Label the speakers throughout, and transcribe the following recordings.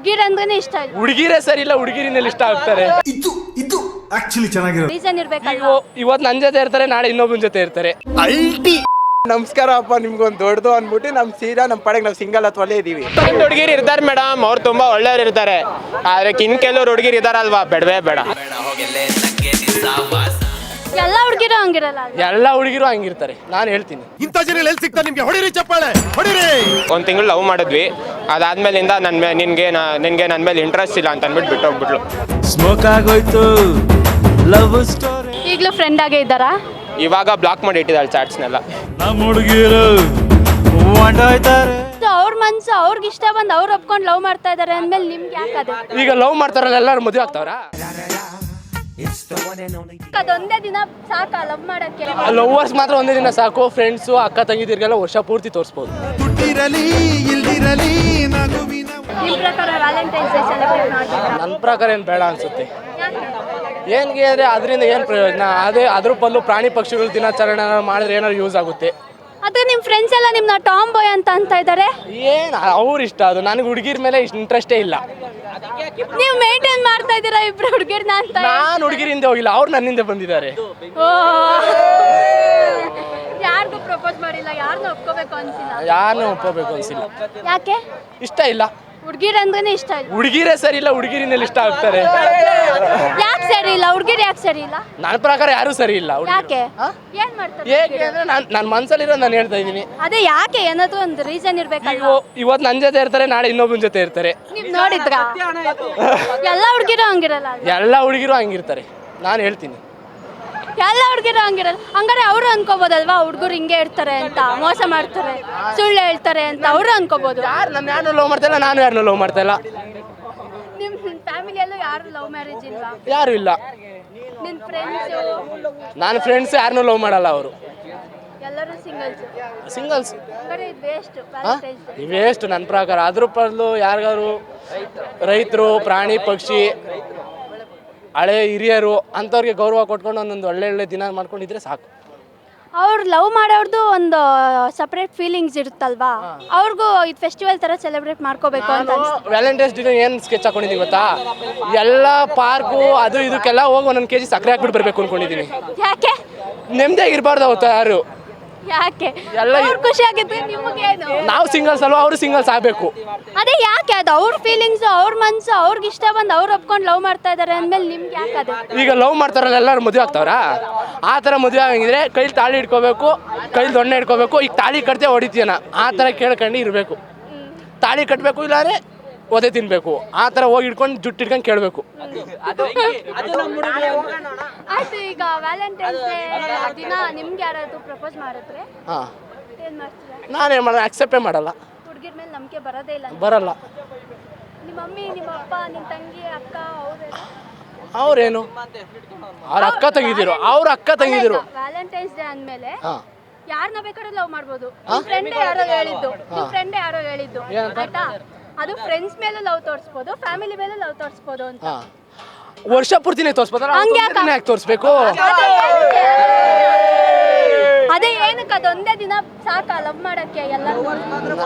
Speaker 1: ಹುಡುಗಿರಂದ್ರೆ ಇಷ್ಟ ಇಲ್ಲ.
Speaker 2: ಹುಡುಗಿರೇ ಸರಿ ಇಲ್ಲ, ಹುಡುಗಿರಿನಲ್ಲಿ ಇಷ್ಟ ಆಗ್ತಾರೆ.
Speaker 3: ಇದು ಆಕ್ಚುಲಿ ಚೆನ್ನಾಗಿರೋ
Speaker 1: ರೀಸನ್ ಇರ್ಬೇಕಲ್ಲ.
Speaker 2: ಇವತ್ತು ನನ್ನ ಜೊತೆ ಇರ್ತಾರೆ, ನಾಳೆ ಇನ್ನೊಬ್ಬನ ಜೊತೆ ಇರ್ತಾರೆ.
Speaker 4: ನಮಸ್ಕಾರ ಅಪ್ಪ, ನಿಮ್ಗೊಂದು ದೊಡ್ಡದು ಅಂದ್ಬಿಟ್ಟು ನಮ್ಮ ಸೀದಾ ನಮ್ಮ ಪಡೆಗೆ ನಾವು ಸಿಂಗಲ್ ಅಥವಾ ಅಲ್ಲೇ ಇದೀವಿ.
Speaker 5: ಹುಡುಗಿರು ಇರ್ತಾರೆ ಮೇಡಮ್, ಅವ್ರು ತುಂಬಾ ಒಳ್ಳೆಯವ್ರು ಇರ್ತಾರೆ. ಆದ್ರೆ ಕೆಲವರು ಹುಡುಗಿರು ಇದಾರಲ್ವಾ, ಬೇಡವೇ ಬೇಡ.
Speaker 1: ಎಲ್ಲ ಹುಡುಗಿರು ಹಂಗಿರಲ್ಲ.
Speaker 2: ಎಲ್ಲ ಹುಡುಗಿರು ಹಂಗಿರ್ತಾರೆ, ನಾನು ಹೇಳ್ತೀನಿ.
Speaker 3: ಇಂಥ ಜನ ಎಲ್ಲಿ ಸಿಗ್ತಾರೆ ನಿಮ್ಗೆ? ಹೊಡಿರಿ ಚಪ್ಪಾಳೆ, ಹೊಡಿರಿ.
Speaker 5: ಒಂದು ತಿಂಗಳು ಲವ್ ಮಾಡಿದ್ವಿ, ಅದಾದ್ಮೇಲಿಂದ ನಿನ್ಗೆ ನನ್ನ ಮೇಲೆ ಇಂಟ್ರೆಸ್ಟ್ ಇಲ್ಲ ಅಂತ ಅಂದ್ಬಿಟ್ಟು ಬಿಟ್ಟೋಗ್ಬಿಟ್ಲು.
Speaker 6: ಸ್ಮೋಕ್ ಆಗೋಯ್ತು ಲವ್ ಸ್ಟೋರಿ.
Speaker 1: ಈಗಲೂ ಫ್ರೆಂಡ್ ಆಗೇ ಇದ್ದಾರಾ?
Speaker 5: ಇವಾಗ ಬ್ಲಾಕ್ ಮಾಡಿ ಇಟ್ಟಿದ್ದಾಳೆ ಚಾಟ್ಸ್ನೆಲ್ಲ.
Speaker 6: ನಮ್ಮ ಹುಡುಗಿರು ಹೊಂಟೋಯ್ತಾರೆ.
Speaker 1: ಅವ್ರ ಮನ್ಸು ಅವ್ರಿಗೆ ಇಷ್ಟ ಬಂದು ಅವ್ರು ಒಪ್ಕೊಂಡು ಲವ್ ಮಾಡ್ತಾ ಇದಾರೆ ಅಂದ್ಮೇಲೆ ನಿಮ್ಗೆ ಯಾಕೆ ಅದು?
Speaker 2: ಈಗ ಲವ್ ಮಾಡ್ತಾರಲ್ಲ, ಎಲ್ಲರೂ ಮದುವೆ ಆಗ್ತಾವ್ರ?
Speaker 1: ಅದೊಂದೇ ದಿನ ಸಾಕಾ ಲವ್ ಮಾಡಕ್ಕೆ?
Speaker 2: ಲವ್ವರ್ಸ್ ಮಾತ್ರ ಒಂದೇ ದಿನ ಸಾಕು. ಫ್ರೆಂಡ್ಸು ಅಕ್ಕ ತಂಗಿದಿರ್ಗೆಲ್ಲ ವರ್ಷ ಪೂರ್ತಿ ತೋರಿಸ್ಬೋದು.
Speaker 1: ನಿಮ್ಮ ಪ್ರಕಾರ ವ್ಯಾಲೆಂಟೈನ್ಸ್ ಡೇ ಸೆಲೆಬ್ರೇಟ್ ಮಾಡ್ತೀರಾ?
Speaker 2: ನನ್ನ ಪ್ರಕಾರ ಏನು ಬೇಡ ಅನ್ಸುತ್ತೆ. ಏನ್ಗೆ ಅಂದರೆ ಅದರಿಂದ ಏನು ಪ್ರಯೋಜನ? ಅದ್ರ ಬದಲು ಪ್ರಾಣಿ ಪಕ್ಷಿಗಳ ದಿನಾಚರಣೆ ಮಾಡಿದ್ರೆ ಏನಾದ್ರು ಯೂಸ್ ಆಗುತ್ತೆ.
Speaker 1: ಅದೇ ನಿಮ್ಮ ಫ್ರೆಂಡ್ಸ್ ಎಲ್ಲ ನಿಮ್ಮನ್ನ ಟಾಮ್ ಬಾಯ್ ಅಂತ ಇದ್ದಾರೆ.
Speaker 2: ಏನು ಅವ್ರ ಇಷ್ಟ ಅದು. ನನಗೆ ಹುಡುಗಿರ ಮೇಲೆ ಇಂಟ್ರೆಸ್ಟೇ ಇಲ್ಲ.
Speaker 1: ನೀವು ಮೇಂಟೈನ್ ಮಾಡ್ತಾ ಇದ್ದೀರಾ ಇಬ್ರು ಹುಡುಗಿರ್ನ ಅಂತ?
Speaker 2: ನಾನು ಹುಡುಗಿರಿಂದ ಹೋಗಿಲ್ಲ, ಅವ್ರು ನನ್ನಿಂದ ಬಂದಿದ್ದಾರೆ.
Speaker 1: ಯಾರಿಗೂ ಪ್ರಪೋಸ್ ಮಾಡಿಲ್ಲ, ಯಾರನ್ನೂ ಒಪ್ಕೋಬೇಕು ಅನ್ಸಿಲ್ಲ?
Speaker 2: ಯಾರನ್ನೂ ಒಪ್ಪಬೇಕು ಅನ್ಸಿಲ್ಲ.
Speaker 1: ಯಾಕೆ?
Speaker 2: ಇಷ್ಟ ಇಲ್ಲ.
Speaker 1: ಹುಡುಗಿರಂದ್ರೆ ಇಷ್ಟ ಇಲ್ಲ.
Speaker 2: ಹುಡುಗಿರೇ ಸರಿ ಇಲ್ಲ, ಹುಡುಗಿರಿನಲ್ಲಿ ಇಷ್ಟ ಆಗ್ತಾರೆ.
Speaker 1: ಯಾಕೆ ಸರಿ ಇಲ್ಲ? ಹುಡುಗಿರು ಯಾಕೆ ಸರಿ ಇಲ್ಲ?
Speaker 2: ನನ್ನ ಪ್ರಕಾರ ಯಾರೂ ಸರಿ ಇಲ್ಲ.
Speaker 1: ಯಾಕೆ? ಏನ್ ಮಾಡ್ತಾರೆ?
Speaker 2: ಏಕೆ ಅಂದ್ರೆ ನನ್ನ ಮನ್ಸಲ್ಲಿರೋ ನಾನು ಹೇಳ್ತಾ ಇದ್ದೀನಿ.
Speaker 1: ಅದೇ ಯಾಕೆ ಏನಾದ್ರು ಒಂದು ರೀಸನ್ ಇರ್ಬೇಕಲ್ಲ.
Speaker 2: ಇವತ್ತು ನನ್ನ ಜೊತೆ ಇರ್ತಾರೆ, ನಾಳೆ ಇನ್ನೊಬ್ಬನ ಜೊತೆ ಇರ್ತಾರೆ.
Speaker 1: ನೀವ್ ನೋಡಿದ್ರಾ? ಎಲ್ಲ ಹುಡುಗಿರು ಹಂಗಿರಲ್ಲ.
Speaker 2: ಎಲ್ಲ ಹುಡುಗಿರು ಹಂಗಿರ್ತಾರೆ, ನಾನು ಹೇಳ್ತೀನಿ.
Speaker 1: ಎಲ್ಲ ಹುಡುಗಿರು ಹಂಗಿರಲ್ಲ. ಹಂಗಾರೆ ಅವರು ಅನ್ಕೋಬೋದಲ್ವಾ ಹುಡುಗರು ಹಿಂಗೆ ಇರ್ತಾರೆ ಅಂತ, ಮೋಸ ಮಾಡ್ತಾರೆ, ಸುಳ್ಳು ಹೇಳ್ತಾರೆ ಅಂತ ಅವರು ಅನ್ಕೋಬಹುದು.
Speaker 2: ಯಾರು ಲವ್ ಮಾಡ್ತಾ ಇಲ್ಲ, ನಾನು ಯಾರನ್ನೂ ಲವ್ ಮಾಡ್ತಾ ಇಲ್ಲ.
Speaker 1: ನಿಮ್ ಫ್ಯಾಮಿಲಿಯಲ್ಲೂ ಯಾರು ಲವ್ ಮ್ಯಾರೇಜ್ ಇಲ್ವಾ?
Speaker 2: ಯಾರು ಇಲ್ಲ.
Speaker 1: ನಿನ್ ಫ್ರೆಂಡ್ಸ್?
Speaker 2: ನಾನು ಫ್ರೆಂಡ್ಸ್ ಯಾರನ್ನೂ ಲವ್ ಮಾಡಲ್ಲ. ಅವರು
Speaker 1: ಎಲ್ಲರೂ
Speaker 2: ಸಿಂಗಲ್ಸ್.
Speaker 1: ಹಂಗಾರೆ ಇದು ವೇಸ್ಟ್.
Speaker 2: ವೇಸ್ಟ್ ನನ್ನ ಪ್ರಕಾರ. ಅದ್ರ ಬದಲು ಯಾರಿಗಾರು ರೈತರು, ಪ್ರಾಣಿ ಪಕ್ಷಿ, ಹಳೆ ಹಿರಿಯರು ಅಂಥವ್ರಿಗೆ ಗೌರವ ಕೊಟ್ಕೊಂಡು ಒಂದೊಂದು ಒಳ್ಳೆ ದಿನ ಮಾಡ್ಕೊಂಡಿದ್ರೆ ಸಾಕು.
Speaker 1: ಅವ್ರು ಲವ್ ಮಾಡೋರ್ದು ಒಂದು ಸಪ್ರೇಟ್ ಫೀಲಿಂಗ್ಸ್ ಇರುತ್ತಲ್ವಾ, ಅವ್ರಿಗೂ ಇದು ಫೆಸ್ಟಿವಲ್ ಥರ ಸೆಲೆಬ್ರೇಟ್ ಮಾಡ್ಕೋಬೇಕು ಅಂತ.
Speaker 2: ವ್ಯಾಲೆಂಟೈನ್ಸ್ ಡೇ ಏನು ಸ್ಕೆಚ್ ಹಾಕೊಂಡಿದ್ದೀನಿ ಗೊತ್ತಾ? ಎಲ್ಲ ಪಾರ್ಕು ಅದು ಇದಕ್ಕೆಲ್ಲ ಹೋಗಿ ಒಂದೊಂದು ಕೆಜಿ ಸಕ್ಕರೆ ಹಾಕ್ಬಿಟ್ಟು ಬರಬೇಕು ಅನ್ಕೊಂಡಿದ್ದೀನಿ.
Speaker 1: ಯಾಕೆ?
Speaker 2: ನೆಮ್ಮದಿಯಾಗಿರ್ಬಾರ್ದು ಅವತ್ತು ಯಾರು.
Speaker 1: ಯಾಕೆ?
Speaker 2: ಎಲ್ಲ
Speaker 1: ಖುಷಿ ಆಗಿದ್ರೆ ನಿಮಗೇನು?
Speaker 2: ನಾವು ಸಿಂಗಲ್ಸ್ ಅಲ್ವಾ, ಅವರು ಸಿಂಗಲ್ಸ್ ಆಗಬೇಕು.
Speaker 1: ಅದೇ ಯಾಕೆ? ಅದು ಅವ್ರ ಫೀಲಿಂಗ್ಸ್, ಅವ್ರ ಮನ್ಸು ಅವ್ರಿಗೆ ಇಷ್ಟ ಬಂದು ಅವ್ರು ಒಪ್ಕೊಂಡು ಲವ್ ಮಾಡ್ತಾ ಇದಾರೆ ಅಂದ್ಮೇಲೆ ನಿಮ್ಗೆ ಯಾಕೆ ಅದು?
Speaker 2: ಈಗ ಲವ್ ಮಾಡ್ತಾರಲ್ಲ, ಎಲ್ಲರೂ ಮದುವೆ ಆಗ್ತಾವ್ರ? ಆ ಥರ ಮದುವೆ ಆಗಿದ್ರೆ ಕೈಲಿ ತಾಳಿ ಇಟ್ಕೋಬೇಕು, ಕೈಲಿ ದೊಣ್ಣೆ ಇಟ್ಕೋಬೇಕು. ಈಗ ತಾಳಿ ಕಟ್ತೆ ಹೊಡಿತೀಯನ ಆ ಥರ ಕೇಳ್ಕೊಂಡು ಇರಬೇಕು. ತಾಳಿ ಕಟ್ಟಬೇಕು, ಇಲ್ಲಾಂದ್ರೆ ಒದೆ ತಿನ್ಬೇಕು. ಆ ಥರ ಹೋಗಿ ಇಟ್ಕೊಂಡು ಜುಟ್ಟು ಇಟ್ಕೊಂಡು ಕೇಳಬೇಕು.
Speaker 1: ಆಯ್ತು, ಈಗ ವ್ಯಾಲೆಂಟೈನ್ಸ್ ಡೇ ದಿನ ನಿಮ್ಗೆ ಯಾರಾದ್ರು ಪ್ರಪೋಸ್ ಮಾಡಿದ್ರೆ
Speaker 2: ಹಾಂ,
Speaker 1: ಏನ್ ಮಾಡ್ತೀರಾ?
Speaker 2: ನಾನೇನು ಮಾಡೋಣ? ಅಕ್ಸೆಪ್ಟೇ ಮಾಡಲ್ಲ.
Speaker 1: ಹುಡುಗಿರ ಮೇಲೆ ನಂಬಿಕೆ ಬರೋದೇ ಇಲ್ಲ.
Speaker 2: ಬರಲ್ಲ.
Speaker 1: ನಿಮ್ಮ ಮಮ್ಮಿ, ನಿಮ್ಮ ಅಪ್ಪ, ನಿಮ್ಮ ತಂಗಿ, ಅಕ್ಕ
Speaker 2: ಅವ್ರೇನು ಅವ್ರ ಅಕ್ಕ ತಂಗಿದಿರು, ಅವ್ರ ಅಕ್ಕ ತಂಗಿದಿರು.
Speaker 1: ವ್ಯಾಲೆಂಟೈನ್ಸ್ ಡೇ ಅಂದ್ಮೇಲೆ
Speaker 2: ಹಾಂ,
Speaker 1: ಯಾರನ್ನ ಬೇಕಾದ್ರೂ ಲವ್ ಮಾಡ್ಬೋದು. ನಿಮ್ ಫ್ರೆಂಡೇ ಯಾರೋ ಹೇಳಿದ್ದು ಆಯ್ತಾ? ಅದು ಫ್ರೆಂಡ್ಸ್ ಮೇಲೂ ಲವ್ ತೋರಿಸ್ಬೋದು, ಫ್ಯಾಮಿಲಿ ಮೇಲೂ ಲವ್ ತೋರಿಸ್ಬೋದು ಅಂತ.
Speaker 2: ವರ್ಷ ಪೂರ್ತಿನೇ ತೋರಿಸ್ಬೋದಲ್ಲ, ಯಾಕೆ ತೋರಿಸ್ಬೇಕು?
Speaker 1: ಅದೇ ಏನಕ್ಕೆ ಅದೊಂದೇ ದಿನ ಸಾಕಾ ಲವ್ ಮಾಡಕ್ಕೆ? ಎಲ್ಲ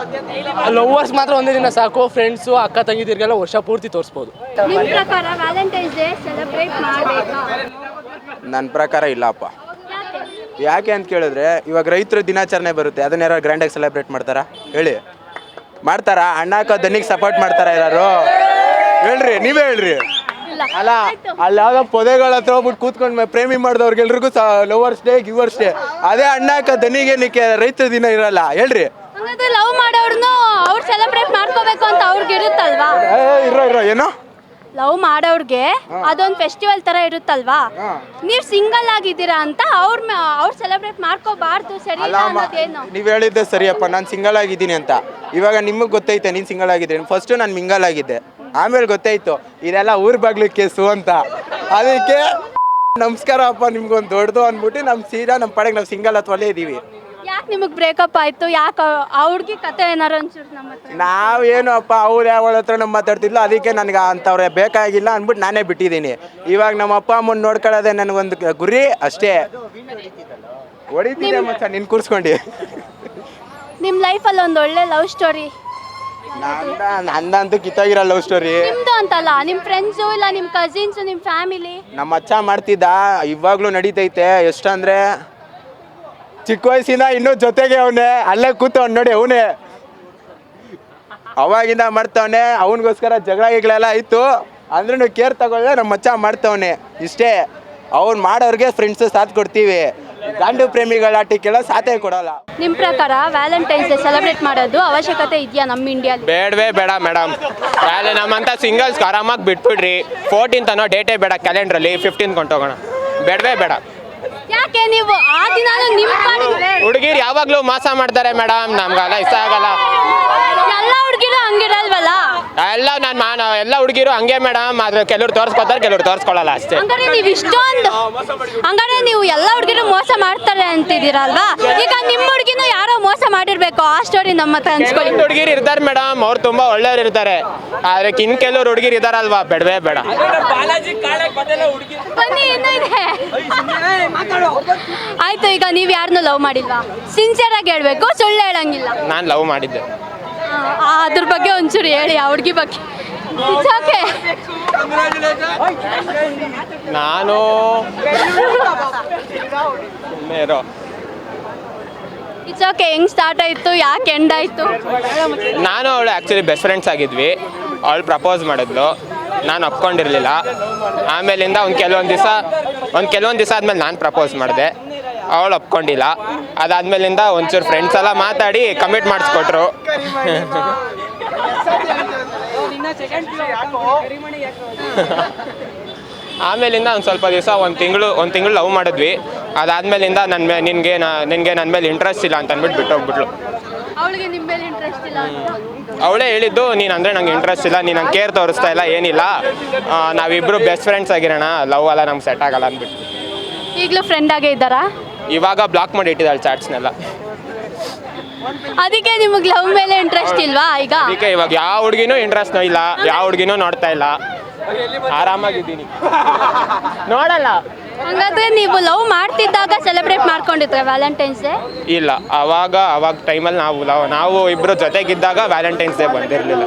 Speaker 2: ಲವ್ವರ್ಸ್ ಮಾತ್ರ ಒಂದೇ ದಿನ ಸಾಕು. ಫ್ರೆಂಡ್ಸು ಅಕ್ಕ ತಂಗಿದಿರ್ಗೆಲ್ಲ ವರ್ಷ ಪೂರ್ತಿ ತೋರಿಸ್ಬೋದು.
Speaker 1: ನಿಮ್ಮ ಪ್ರಕಾರ ವ್ಯಾಲೆಂಟೈನ್ಸ್ ಡೇ ಸೆಲೆಬ್ರೇಟ್ ಮಾಡಬೇಕಾ?
Speaker 4: ನನ್ನ ಪ್ರಕಾರ ಇಲ್ಲಪ್ಪ. ಯಾಕೆ ಅಂತ ಕೇಳಿದ್ರೆ, ಇವಾಗ ರೈತರ ದಿನಾಚರಣೆ ಬರುತ್ತೆ, ಅದನ್ನ ಯಾರು ಗ್ರ್ಯಾಂಡಾಗಿ ಸೆಲೆಬ್ರೇಟ್ ಮಾಡ್ತಾರಾ ಹೇಳಿ? ಮಾಡ್ತಾರಾ? ಅಣ್ಣಕ್ಕ ದನಿಗೆ ಸಪೋರ್ಟ್ ಮಾಡ್ತಾರಾ ಯಾರು? ಹೇಳ್ರಿ, ನೀವೇ ಹೇಳ್ರಿ. ಅಲ್ಲ, ಅಲ್ಲಿ ಯಾವ್ದೋ ಪೊದೆಗಳ ಹತ್ರ ಹೋಗ್ಬಿಟ್ಟು ಕೂತ್ಕೊಂಡು ಪ್ರೇಮಿ ಮಾಡಿದವ್ರಿಗೆಲ್ರಿಗೂ ಲವರ್ಸ್ ಡೇ, ಗಿವರ್ಸ್ ಡೇ. ಅದೇ ಅಣ್ಣಕ್ಕ ದನಿಗೆ ರೈತರ ದಿನ ಇರಲ್ಲ ಹೇಳ್ರಿ?
Speaker 1: ಲವ್ ಮಾಡೋರ್ನು ಅವ್ರು ಸೆಲೆಬ್ರೇಟ್ ಮಾಡ್ಕೋಬೇಕು ಅಂತ ಅವ್ರಿಗೆ ಇರುತ್ತಲ್ವಾ?
Speaker 4: ಇರೋ ಏನೋ
Speaker 1: ಲವ್ ಮಾಡೋರ್ಗೆ ಅದೊಂದು ಫೆಸ್ಟಿವಲ್ ತರ ಇರುತ್ತಲ್ವಾ? ನೀವು ಸಿಂಗಲ್ ಆಗಿದ್ದೀರಾ ಅಂತ ಅವ್ರು ಸೆಲೆಬ್ರೇಟ್ ಮಾಡ್ಕೋಬಾರ್ದು, ಸರಿ ಅನ್ನೋದೇನು?
Speaker 4: ನೀವ್ ಹೇಳಿದ್ದೆ ಸರಿಯಪ್ಪ, ನಾನು ಸಿಂಗಲ್ ಆಗಿದ್ದೀನಿ ಅಂತ. ಇವಾಗ ನಿಮಗೆ ಗೊತ್ತೈತೆ ನೀನು ಸಿಂಗಲ್ ಆಗಿದ್ದೀನಿ. ಫಸ್ಟ್ ನಾನು ಮಿಂಗಲ್ ಆಗಿದ್ದೆ, ಆಮೇಲೆ ಗೊತ್ತಾಯ್ತು ಇದೆಲ್ಲ ಊರ್ ಬಾಗ್ಲು ಕೇಸು ಅಂತ. ಅದಕ್ಕೆ ನಮಸ್ಕಾರ ಅಪ್ಪ, ನಿಮ್ಗೊಂದು ದೊಡ್ಡದು ಅಂದ್ಬಿಟ್ಟು ನಮ್ಮ ಸೀದಾ ನಮ್ಮ ಪಡೆಗೆ ನಾವು ಸಿಂಗಲ್ ಅಥವಾ ಅಲ್ಲೇ ಇದೀವಿ.
Speaker 1: ಯಾಕೆ ನಿಮಗೆ ಬ್ರೇಕಪ್ ಆಯ್ತು? ಯಾಕೆ ಆ ಹುಡುಗಿ ಕತೆ ಏನಾರು ಒಂಚೂರು ನಮ್ಮ ಹತ್ರ?
Speaker 4: ನಾವೇನು ಅಪ್ಪ, ಅವ್ರು ಯಾವಳ ಹತ್ರ ನಮ್ಮ ಮಾತಾಡ್ತಿಲ್ಲ, ಅದಕ್ಕೆ ನನಗೆ ಅಂಥವ್ರೆ ಬೇಕಾಗಿಲ್ಲ ಅಂದ್ಬಿಟ್ಟು ನಾನೇ ಬಿಟ್ಟಿದ್ದೀನಿ. ಇವಾಗ ನಮ್ಮ ಅಪ್ಪ ಅಮ್ಮನ ನೋಡ್ಕೊಳ್ಳೋದೆ ನನಗೊಂದು ಗುರಿ ಅಷ್ಟೇ. ಹೊಡಿತೀನಿ ಮಚ್ಚ ನಿನ್ ಕೂರ್ಸ್ಕೊಂಡು.
Speaker 1: ನಿಮ್ಮ ಲೈಫಲ್ಲಿ ಒಂದು ಒಳ್ಳೆ ಲವ್ ಸ್ಟೋರಿ
Speaker 4: ನಂದಂತೂ ಕಿತ್ತೋಗಿರೋ ಲವ್ ಸ್ಟೋರಿ.
Speaker 1: ನಿಮ್ದು ಅಂತಲ್ಲ, ನಿಮ್ಮ ಫ್ರೆಂಡ್ಸು ಇಲ್ಲ ನಿಮ್ಮ ಕಸಿನ್ಸು ನಿಮ್ಮ ಫ್ಯಾಮಿಲಿ.
Speaker 4: ನಮ್ಮ ಅಚ್ಚ ಮಾಡ್ತಿದ್ದ, ಇವಾಗ್ಲೂ ನಡೀತೈತೆ. ಎಷ್ಟಂದ್ರೆ ಚಿಕ್ಕ ವಯಸ್ಸಿಂದ ಇನ್ನೂ ಜೊತೆಗೆ ಅವನೇ, ಅಲ್ಲೇ ಕೂತವ್ನು ನೋಡಿ ಅವನೇ, ಅವಾಗಿಂದ ಮಾಡ್ತವನೆ. ಅವನಿಗೋಸ್ಕರ ಜಗಳ ಗಿಗಳೆಲ್ಲ ಆಯಿತು ಅಂದ್ರೂ ಕೇರ್ ತಗೊಳ್ಳೆ ನಮ್ಮ ಮಚ್ಚ ಮಾಡ್ತವನೆ. ಇಷ್ಟೇ, ಅವ್ನು ಮಾಡೋರಿಗೆ ಫ್ರೆಂಡ್ಸು ಸಾಥ್ ಕೊಡ್ತೀವಿ, ಗಂಡು ಪ್ರೇಮಿಗಳ ಆಟಕ್ಕೆಲ್ಲ ಸಾಥೇ ಕೊಡೋಲ್ಲ.
Speaker 1: ನಿಮ್ಮ ಪ್ರಕಾರ ವ್ಯಾಲೆಂಟೈನ್ಸ್ ಡೇ ಸೆಲೆಬ್ರೇಟ್ ಮಾಡೋದು ಅವಶ್ಯಕತೆ ಇದೆಯಾ ನಮ್ಮ ಇಂಡಿಯಾಲಿ?
Speaker 5: ಬೇಡವೇ ಬೇಡ ಮೇಡಮ್. ನಮ್ಮಂಥ ಸಿಂಗಲ್ಸ್ ಆರಾಮಾಗಿ ಬಿಟ್ಬಿಡ್ರಿ. 14th ಅನ್ನೋ ಡೇಟೇ ಬೇಡ ಕ್ಯಾಲೆಂಡ್ರಲ್ಲಿ, 15th ಕೊಂಡೋಗೋಣ. ಬೇಡವೇ ಬೇಡ.
Speaker 1: ಯಾಕೆ ನೀವು ಆ ದಿನ ನಿಮ್ಮ
Speaker 5: ಹುಡುಗಿರು ಯಾವಾಗಲೂ ಮೋಸ ಮಾಡ್ತಾರೆ ಮೇಡಮ್, ನಮ್ಗೆಲ್ಲ ಇಷ್ಟ ಆಗಲ್ಲ.
Speaker 1: ಎಲ್ಲ ಹುಡುಗಿರು ಹಂಗಿರಲ್ವಲ್ಲ?
Speaker 5: ಎಲ್ಲ ಹುಡುಗಿರು ಹಂಗೆ ಮೇಡಮ್, ಆದ್ರೆ ಕೆಲವ್ರು ತೋರಿಸ್ಕೊತಾರೆ, ಕೆಲವ್ರು ತೋರಿಸ್ಕೊಳ್ಳಲ್ಲ ಅಷ್ಟೇ.
Speaker 1: ಹಂಗಾರೆ ನೀವು ಇಷ್ಟೊಂದು ನೀವು ಎಲ್ಲ ಹುಡುಗಿರು ಮೋಸ ಮಾಡ್ತಾರೆ ಅಂತಿದ್ದೀರಲ್ವಾ? ಈಗ ನಿಮ್ಮ ಹುಡುಗಿನ ಯಾರೋ ಮೋಸ ಮಾಡಿರ್ಬೇಕು, ಆ ಸ್ಟೋರಿ ನಮ್ಮ ಹತ್ರ ಹಂಚ್ಕೊಳ್ಳಿ.
Speaker 5: ಹುಡುಗಿರು ಇರ್ತಾರೆ ಮೇಡಮ್, ಅವ್ರು ತುಂಬಾ ಒಳ್ಳೆಯವ್ರು ಇರ್ತಾರೆ, ಆದ್ರೆ ಕೆಲವ್ರು ಹುಡುಗಿರು ಇದಾರಲ್ವಾ, ಬೇಡವೇ ಬೇಡ.
Speaker 1: ಬನ್ನಿ, ಇನ್ನೂ ಇದೆ. ಆಯ್ತು, ಈಗ ನೀವು ಯಾರನ್ನೂ ಲವ್ ಮಾಡಿಲ್ವಾ? ಸಿನ್ಸಿಯರ್ ಆಗಿ ಹೇಳ್ಬೇಕು, ಸುಳ್ಳು ಹೇಳಂಗಿಲ್ಲ.
Speaker 5: ನಾನು ಲವ್ ಮಾಡಿದ್ದೆ.
Speaker 1: ಅದ್ರ ಬಗ್ಗೆ ಒಂಚೂರು ಹೇಳಿ, ಆ ಹುಡುಗಿ ಬಗ್ಗೆ. ಓಕೆ,
Speaker 5: ನಾನು
Speaker 1: ಇಟ್ಸ್ ಓಕೆ. ಹೆಂಗ್ ಸ್ಟಾರ್ಟ್ ಆಯ್ತು, ಯಾಕೆ ಎಂಡ್ ಆಯ್ತು?
Speaker 5: ನಾನು ಅವಳು ಆ್ಯಕ್ಚುಲಿ ಬೆಸ್ಟ್ ಫ್ರೆಂಡ್ಸ್ ಆಗಿದ್ವಿ. ಅವಳು ಪ್ರಪೋಸ್ ಮಾಡಿದ್ಲು, ನಾನು ಒಪ್ಕೊಂಡಿರಲಿಲ್ಲ. ಆಮೇಲಿಂದ ಕೆಲವೊಂದು ದಿವಸ ಆದಮೇಲೆ ನಾನು ಪ್ರಪೋಸ್ ಮಾಡಿದೆ, ಅವಳು ಒಪ್ಕೊಂಡಿಲ್ಲ. ಅದಾದ್ಮೇಲಿಂದ ಒಂಚೂರು ಫ್ರೆಂಡ್ಸ್ ಎಲ್ಲ ಮಾತಾಡಿ ಕಮಿಟ್ ಮಾಡಿಸ್ಕೊಟ್ರು. ಆಮೇಲಿಂದ ಒಂದು ಸ್ವಲ್ಪ ದಿವಸ ಒಂದು ತಿಂಗಳು ಲವ್ ಮಾಡಿದ್ವಿ. ಅದಾದ್ಮೇಲಿಂದ ನಿನಗೆ ನನ್ನ ಮೇಲೆ ಇಂಟ್ರೆಸ್ಟ್ ಇಲ್ಲ ಅಂತ ಅಂದ್ಬಿಟ್ಟು ಬಿಟ್ಟೋಗ್ಬಿಟ್ಲು.
Speaker 1: ಅವಳಿಗೆ ನಿಮ್ಮ ಮೇಲೆ ಇಂಟ್ರೆಸ್ಟ್ ಇಲ್ಲ ಅಂತ
Speaker 5: ಅವಳೇ ಹೇಳಿದ್ದು, ನೀನು ಅಂದರೆ ನಂಗೆ ಇಂಟ್ರೆಸ್ಟ್ ಇಲ್ಲ, ನೀನು ನಂಗೆ ಕೇರ್ ತೋರಿಸ್ತಾ ಇಲ್ಲ, ಏನಿಲ್ಲ, ನಾವಿಬ್ಬರು ಬೆಸ್ಟ್ ಫ್ರೆಂಡ್ಸ್ ಆಗಿರೋಣ, ಲವ್ ಎಲ್ಲ ನಮ್ಗೆ ಸೆಟ್ ಆಗಲ್ಲ ಅಂದ್ಬಿಟ್ಟು.
Speaker 1: ಈಗಲೂ ಫ್ರೆಂಡ್ ಆಗೇ ಇದ್ದಾರಾ?
Speaker 5: ಇವಾಗ ಬ್ಲಾಕ್ ಮಾಡಿ ಇಟ್ಟಿದ್ದಾಳೆ ಚಾಟ್ಸ್ನೆಲ್ಲ.
Speaker 1: ಅದಕ್ಕೆ ನಿಮಗೆ ಲವ್ ಮೇಲೆ ಇಂಟ್ರೆಸ್ಟ್ ಇಲ್ವಾ ಈಗ?
Speaker 5: ಅದಕ್ಕೆ ಇವಾಗ ಯಾವ ಹುಡುಗಿನೂ ಇಂಟ್ರೆಸ್ಟ್ನೂ ಇಲ್ಲ, ಯಾವ ಹುಡುಗಿನೂ ನೋಡ್ತಾ ಇಲ್ಲ, ಆರಾಮಾಗಿದ್ದೀನಿ. ನೋಡಲ್ಲ.
Speaker 1: ಹಂಗಾದ್ರೆ ನೀವು ಲವ್ ಮಾಡ್ತಿದ್ದಾಗ ಸೆಲೆಬ್ರೇಟ್ ಮಾಡ್ಕೊಂಡಿದ್ರೆ ವ್ಯಾಲೆಂಟೈನ್ಸ್ ಡೇ?
Speaker 5: ಇಲ್ಲ, ಅವಾಗ ಟೈಮಲ್ಲಿ ನಾವು ಇಬ್ಬರು ಜೊತೆಗಿದ್ದಾಗ ವ್ಯಾಲೆಂಟೈನ್ಸ್ ಡೇ ಬಂದಿರಲಿಲ್ಲ.